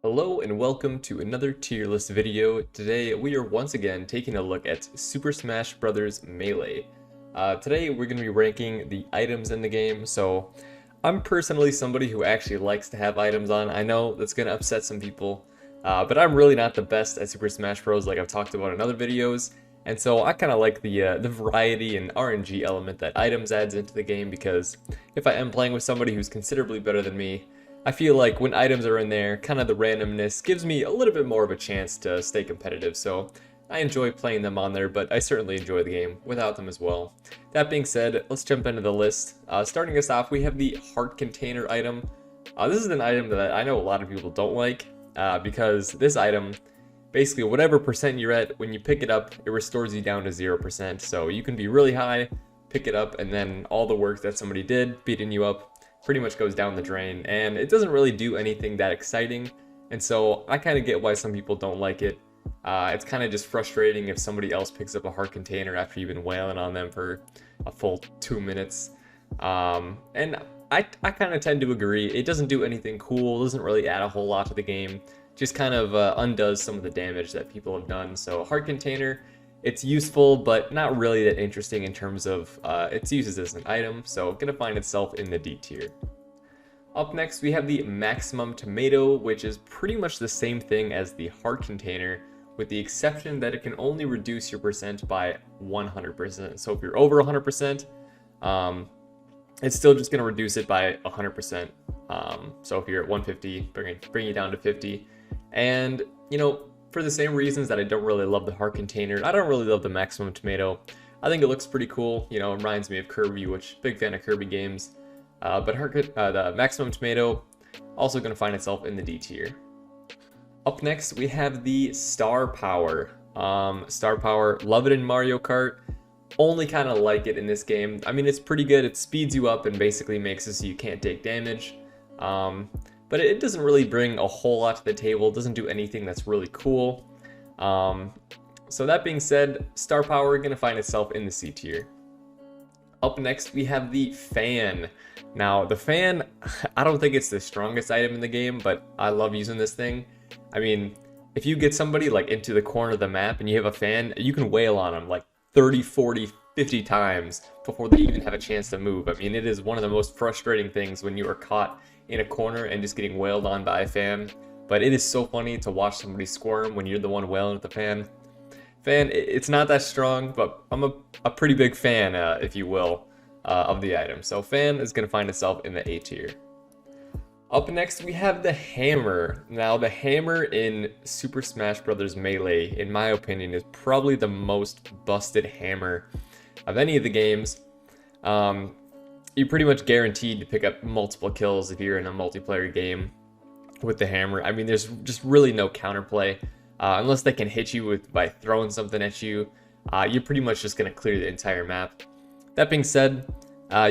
Hello and welcome to another tier list video. Today we are once again taking a look at Super Smash Bros. Melee. Today we're going to be ranking the items in the game. So I'm personally somebody who actually likes to have items on. I know that's going to upset some people, but I'm really not the best at Super Smash Bros. Like I've talked about in other videos. And so I kind of like the variety and RNG element that items adds into the game, because if I am playing with somebody who's considerably better than me, I feel like when items are in there, kind of the randomness gives me a little bit more of a chance to stay competitive, so I enjoy playing them on there, but I certainly enjoy the game without them as well. That being said, let's jump into the list. Starting us off, we have the heart container item. This is an item that I know a lot of people don't like, because this item, basically whatever percent you're at, when you pick it up, it restores you down to 0%, so you can be really high, pick it up, and then all the work that somebody did, beating you up, pretty much goes down the drain, and it doesn't really do anything that exciting, and so I kind of get why some people don't like it. It's kind of just frustrating if somebody else picks up a heart container after you've been wailing on them for a full 2 minutes. And I kind of tend to agree. It doesn't do anything cool, doesn't really add a whole lot to the game, just kind of undoes some of the damage that people have done. So heart container, it's useful, but not really that interesting in terms of its uses as an item, so gonna find itself in the D tier. Up next, we have the maximum tomato, which is pretty much the same thing as the heart container, with the exception that it can only reduce your percent by 100%. So if you're over 100%, it's still just gonna reduce it by 100%. So if you're at 150, bring you down to 50. And, you know, for the same reasons that I don't really love the heart container, I don't really love the maximum tomato. I think it looks pretty cool. You know, it reminds me of Kirby, which big fan of Kirby games. But the maximum tomato also going to find itself in the D tier. Up next, we have the star power. Star power, love it in Mario Kart. Only kind of like it in this game. I mean, it's pretty good. It speeds you up and basically makes it so you can't take damage. But it doesn't really bring a whole lot to the table. It doesn't do anything that's really cool. So that being said, star power going to find itself in the C tier. Up next, we have the fan. Now, the fan, I don't think it's the strongest item in the game, but I love using this thing. I mean, if you get somebody like into the corner of the map and you have a fan, you can wail on them like 30, 40, 50 times before they even have a chance to move. I mean, it is one of the most frustrating things when you are caught in a corner and just getting wailed on by a fan. But it is so funny to watch somebody squirm when you're the one wailing at the fan. Fan, it's not that strong, but I'm a pretty big fan, if you will, of the item. So fan is going to find itself in the A tier. Up next, we have the hammer. Now, the hammer in Super Smash Bros. Melee, in my opinion, is probably the most busted hammer of any of the games. You're pretty much guaranteed to pick up multiple kills if you're in a multiplayer game with the hammer. I mean, there's just really no counterplay. Unless they can hit you by throwing something at you, you're pretty much just going to clear the entire map. That being said,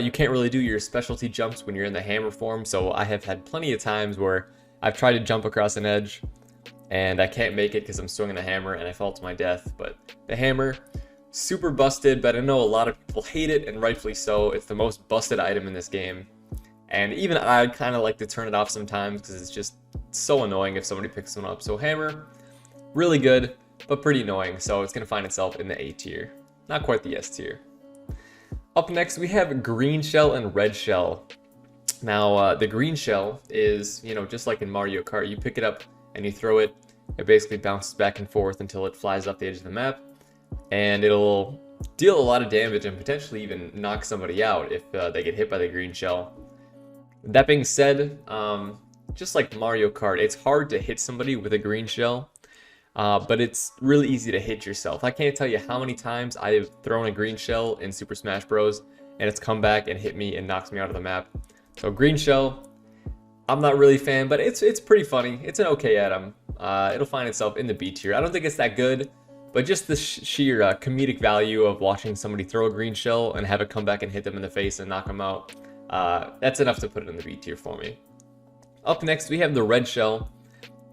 you can't really do your specialty jumps when you're in the hammer form, so I have had plenty of times where I've tried to jump across an edge and I can't make it because I'm swinging the hammer and I fall to my death. But the hammer, super busted, but I know a lot of people hate it, and rightfully so. It's the most busted item in this game, and even I kind of like to turn it off sometimes because it's just so annoying if somebody picks one up. So hammer, really good, but pretty annoying, so it's going to find itself in the A tier. Not quite the S tier. Up next, we have green shell and red shell. Now, the green shell is, you know, just like in Mario Kart, you pick it up and you throw it. It basically bounces back and forth until it flies off the edge of the map, and it'll deal a lot of damage and potentially even knock somebody out if they get hit by the green shell. That being said, just like Mario Kart, it's hard to hit somebody with a green shell. But it's really easy to hit yourself. I can't tell you how many times I have thrown a green shell in Super Smash Bros. And it's come back and hit me and knocks me out of the map. So green shell, I'm not really a fan, but it's pretty funny. It's an okay item. It'll find itself in the B tier. I don't think it's that good, but just the sheer comedic value of watching somebody throw a green shell and have it come back and hit them in the face and knock them out, that's enough to put it in the B tier for me. Up next, we have the red shell.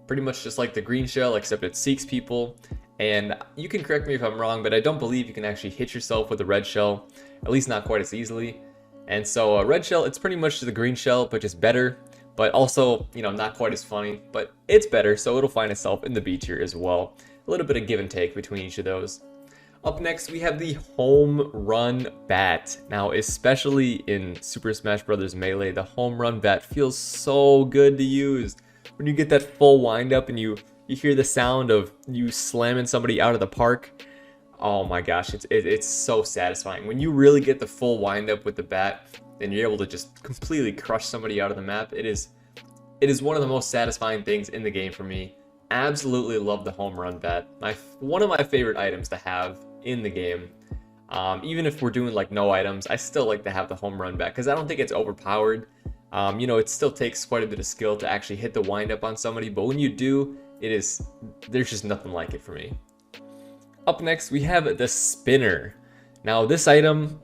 Pretty much just like the green shell, except it seeks people. And you can correct me if I'm wrong, but I don't believe you can actually hit yourself with a red shell, at least not quite as easily. And so red shell, it's pretty much the green shell, but just better. but also, you know, not quite as funny, but it's better, so it'll find itself in the B tier as well. A little bit of give and take between each of those. Up next, we have the Home Run Bat. Now, especially in Super Smash Bros. Melee, the Home Run Bat feels so good to use. When you get that full windup and you hear the sound of you slamming somebody out of the park, oh my gosh, it's so satisfying. When you really get the full windup with the bat, and you're able to just completely crush somebody out of the map, it is one of the most satisfying things in the game for me. Absolutely love the Home Run Bat. One of my favorite items to have in the game. Even if we're doing like no items, I still like to have the Home Run Bat because I don't think it's overpowered. You know, it still takes quite a bit of skill to actually hit the windup on somebody, but when you do, there's just nothing like it for me. Up next, we have the Spinner. Now, this item,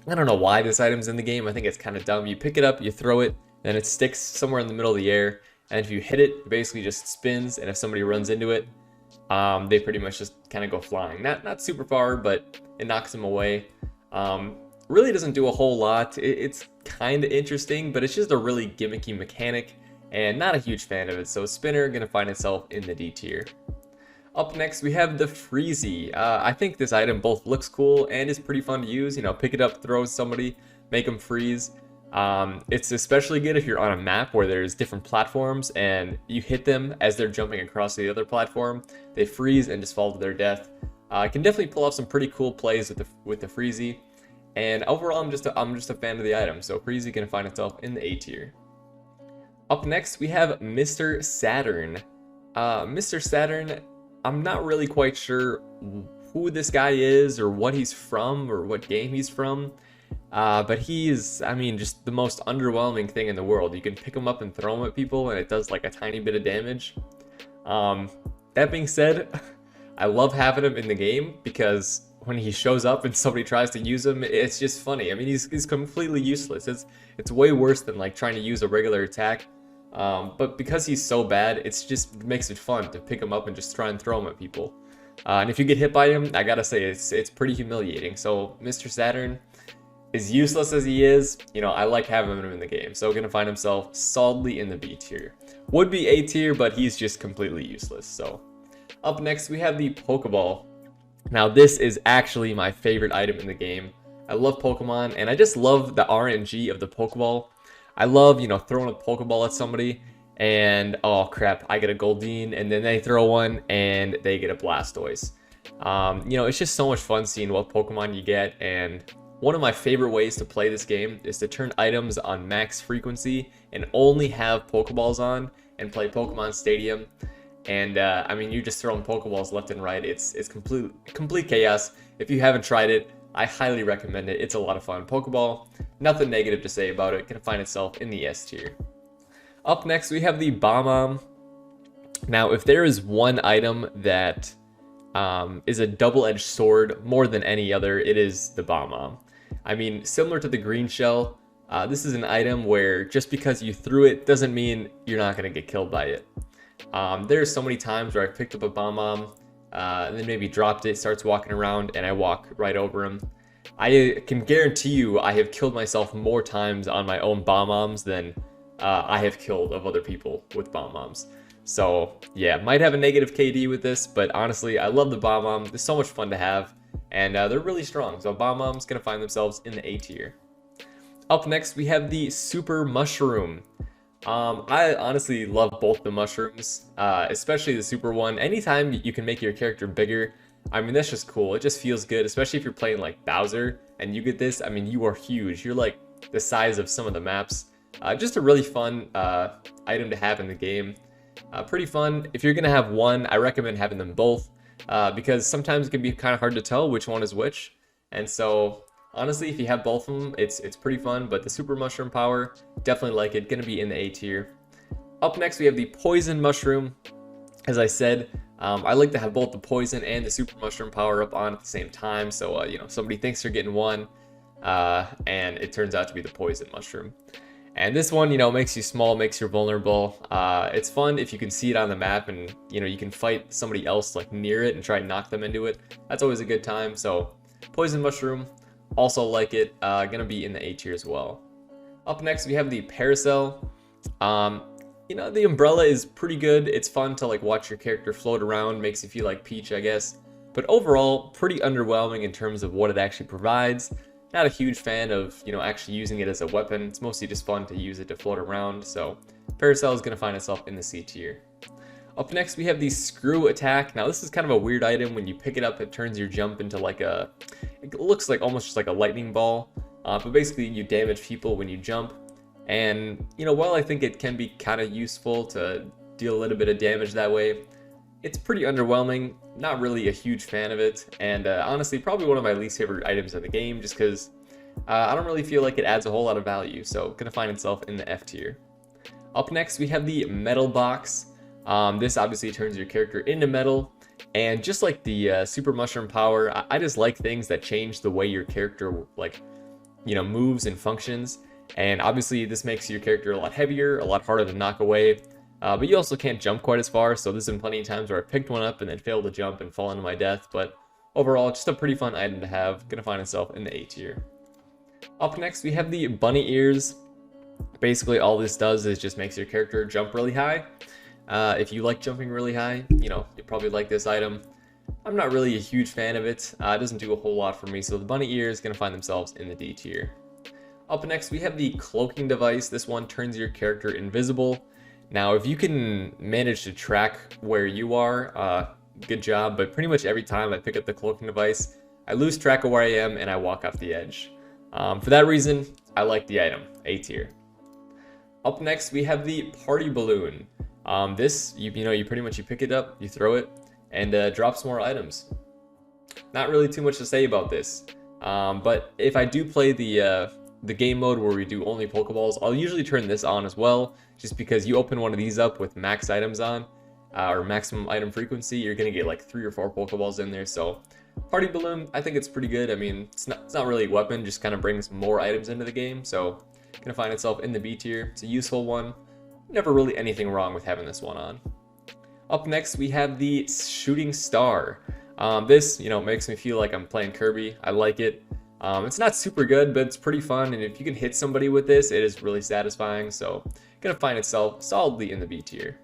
I don't know why this item's in the game. I think it's kind of dumb. You pick it up, you throw it, then it sticks somewhere in the middle of the air, and if you hit it, it basically just spins, and if somebody runs into it, they pretty much just kind of go flying. Not super far, but it knocks them away. Really doesn't do a whole lot. It's kind of interesting, but it's just a really gimmicky mechanic, and not a huge fan of it. So Spinner gonna find itself in the D tier. Up next, we have the Freezie. I think this item both looks cool and is pretty fun to use. You know, pick it up, throw somebody, make them freeze. It's especially good if you're on a map where there's different platforms and you hit them as they're jumping across the other platform. They freeze and just fall to their death. I can definitely pull off some pretty cool plays with the Freezie. And overall, I'm just a fan of the item. So Freezie can find itself in the A tier. Up next, we have Mr. Saturn. Mr. Saturn, I'm not really quite sure who this guy is or what he's from or what game he's from. But he's, I mean, just the most underwhelming thing in the world. You can pick him up and throw him at people and it does like a tiny bit of damage. That being said, I love having him in the game because when he shows up and somebody tries to use him, it's just funny. I mean, he's completely useless. It's way worse than like trying to use a regular attack. But because he's so bad, it just makes it fun to pick him up and just try and throw him at people. And if you get hit by him, I gotta say, it's pretty humiliating. So Mr. Saturn, as useless as he is, you know, I like having him in the game. So gonna find himself solidly in the B tier. Would be A tier, but he's just completely useless. So up next, we have the Pokeball. Now this is actually my favorite item in the game. I love Pokemon, and I just love the RNG of the Pokeball. I love, you know, throwing a Pokeball at somebody, and oh crap, I get a Goldeen, and then they throw one, and they get a Blastoise. You know, it's just so much fun seeing what Pokemon you get, and one of my favorite ways to play this game is to turn items on max frequency and only have Pokeballs on and play Pokemon Stadium. And I mean, you're just throwing Pokeballs left and right. It's complete chaos. If you haven't tried it, I highly recommend it. It's a lot of fun. Pokeball, nothing negative to say about it. It can find itself in the S tier. Up next, we have the Bomb-omb. Now, if there is one item that is a double-edged sword more than any other, it is the Bomb-omb. I mean, similar to the green shell, this is an item where just because you threw it doesn't mean you're not going to get killed by it. There's so many times where I picked up a Bomb-omb, and then maybe dropped it, starts walking around, and I walk right over him. I can guarantee you I have killed myself more times on my own Bomb-ombs than I have killed of other people with Bomb-ombs. So yeah, might have a negative KD with this, but honestly, I love the Bomb-omb. They're so much fun to have, and they're really strong. So Bomb-omb's gonna find themselves in the A tier. Up next, we have the Super Mushroom. I honestly love both the mushrooms, especially the super one. Anytime you can make your character bigger, I mean, that's just cool. It just feels good, especially if you're playing like Bowser and you get this. I mean, you are huge. You're like the size of some of the maps. Just a really fun item to have in the game. Pretty fun. If you're gonna have one, I recommend having them both, because sometimes it can be kind of hard to tell which one is which. And so honestly, if you have both of them, it's pretty fun. But the Super Mushroom power, definitely like it. Gonna be in the A tier. Up next, we have the Poison Mushroom. As I said, I like to have both the Poison and the Super Mushroom power up on at the same time. So you know, somebody thinks they're getting one, and it turns out to be the Poison Mushroom. And this one, you know, makes you small, makes you vulnerable. It's fun if you can see it on the map, and you know, you can fight somebody else like near it and try and knock them into it. That's always a good time. So Poison Mushroom, also like it. Gonna be in the A tier as well. Up next, we have the Paracel. You know, the umbrella is pretty good. It's fun to like watch your character float around, makes you feel like Peach, I guess. But overall, pretty underwhelming in terms of what it actually provides. Not a huge fan of, you know, actually using it as a weapon. It's mostly just fun to use it to float around. So Paracel is going to find itself in the C tier. Up next, we have the Screw Attack. Now, this is kind of a weird item. When you pick it up, it turns your jump into like a... It looks like almost just like a lightning ball. But basically, you damage people when you jump. And, you know, while I think it can be kind of useful to deal a little bit of damage that way, it's pretty underwhelming. Not really a huge fan of it. And honestly, probably one of my least favorite items in the game, just because I don't really feel like it adds a whole lot of value. So, gonna find itself in the F tier. Up next, we have the Metal Box. This obviously turns your character into metal, and just like the Super Mushroom Power, I just like things that change the way your character, like, you know, moves and functions. And obviously this makes your character a lot heavier, a lot harder to knock away, but you also can't jump quite as far, so there's been plenty of times where I picked one up and then failed to jump and fall into my death. But overall, just a pretty fun item to have. Gonna find itself in the A tier. Up next, we have the Bunny Ears. Basically all this does is just makes your character jump really high. If you like jumping really high, you know, you probably like this item. I'm not really a huge fan of it. It doesn't do a whole lot for me, so the bunny ear is going to find themselves in the D tier. Up next, we have the cloaking device. This one turns your character invisible. Now, if you can manage to track where you are, good job, but pretty much every time I pick up the cloaking device, I lose track of where I am and I walk off the edge. For that reason, I like the item, A tier. Up next, we have the party balloon. This, you pretty much pick it up, you throw it, and drops more items. Not really too much to say about this, but if I do play the game mode where we do only Pokeballs, I'll usually turn this on as well, just because you open one of these up with max items on, or maximum item frequency, you're gonna get like 3 or 4 Pokeballs in there. So party balloon, I think it's pretty good. I mean, it's not really a weapon, just kind of brings more items into the game, so gonna find itself in the B tier. It's a useful one. Never really anything wrong with having this one on. Up next, we have the shooting star. This, you know, makes me feel like I'm playing Kirby. I like it. It's not super good, but it's pretty fun, and if you can hit somebody with this, it is really satisfying, so gonna find itself solidly in the B tier.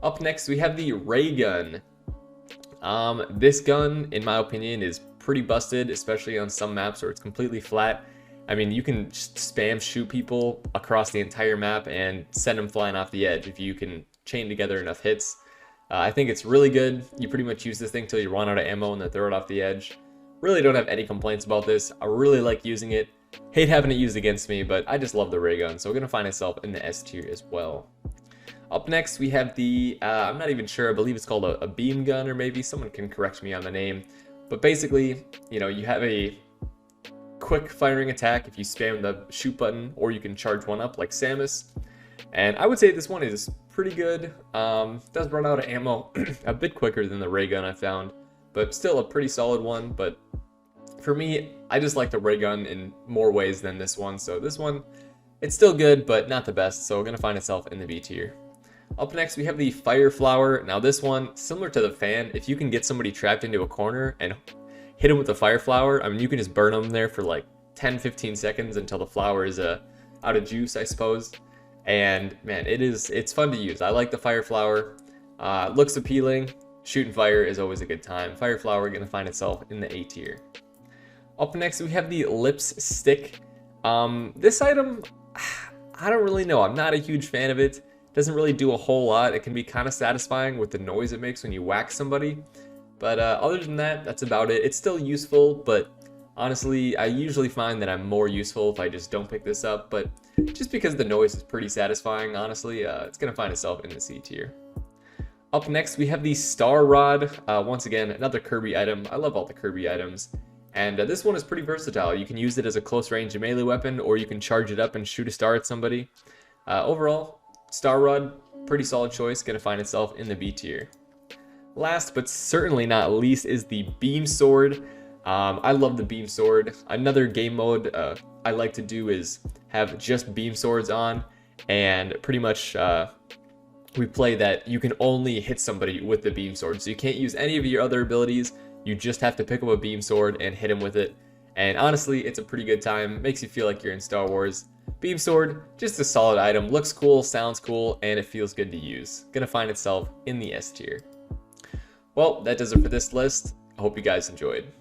Up next, we have the ray gun. This gun, in my opinion, is pretty busted, especially on some maps where it's completely flat. I mean, you can just spam shoot people across the entire map and send them flying off the edge if you can chain together enough hits. I think it's really good. You pretty much use this thing till you run out of ammo and then throw it off the edge. Really don't have any complaints about this. I really like using it. Hate having it used against me, but I just love the ray gun, so we're gonna find itself in the S tier as well. Up next, we have the, I'm not even sure, I believe it's called a beam gun, or maybe someone can correct me on the name. But basically, you know, you have a quick firing attack if you spam the shoot button, or you can charge one up like Samus. And I would say this one is pretty good. Does run out of ammo a bit quicker than the ray gun I found, but still a pretty solid one. But for me, I just like the ray gun in more ways than this one, so this one, it's still good, but not the best, so we're gonna find itself in the B tier. Up next, we have the fire flower. Now this one, similar to the fan, if you can get somebody trapped into a corner and hit them with the fire flower, I mean, you can just burn them there for like 10-15 seconds until the flower is out of juice, I suppose. And man, it's fun to use. I like the fire flower. Looks appealing. Shooting fire is always a good time. Fire flower gonna find itself in the A tier. Up next, we have the lips stick. This item, I don't really know. I'm not a huge fan of it. Doesn't really do a whole lot. It can be kind of satisfying with the noise it makes when you whack somebody. But other than that, that's about it. It's still useful, but honestly, I usually find that I'm more useful if I just don't pick this up. But just because the noise is pretty satisfying, honestly, it's going to find itself in the C tier. Up next, we have the Star Rod. Once again, another Kirby item. I love all the Kirby items. And this one is pretty versatile. You can use it as a close range melee weapon, or you can charge it up and shoot a star at somebody. Overall, Star Rod, pretty solid choice. Going to find itself in the B tier. Last but certainly not least is the Beam Sword. I love the Beam Sword. Another game mode I like to do is have just Beam Swords on, and pretty much we play that you can only hit somebody with the Beam Sword. So you can't use any of your other abilities. You just have to pick up a Beam Sword and hit him with it. And honestly, it's a pretty good time. Makes you feel like you're in Star Wars. Beam Sword, just a solid item, looks cool, sounds cool, and it feels good to use. Gonna find itself in the S tier. Well, that does it for this list. I hope you guys enjoyed.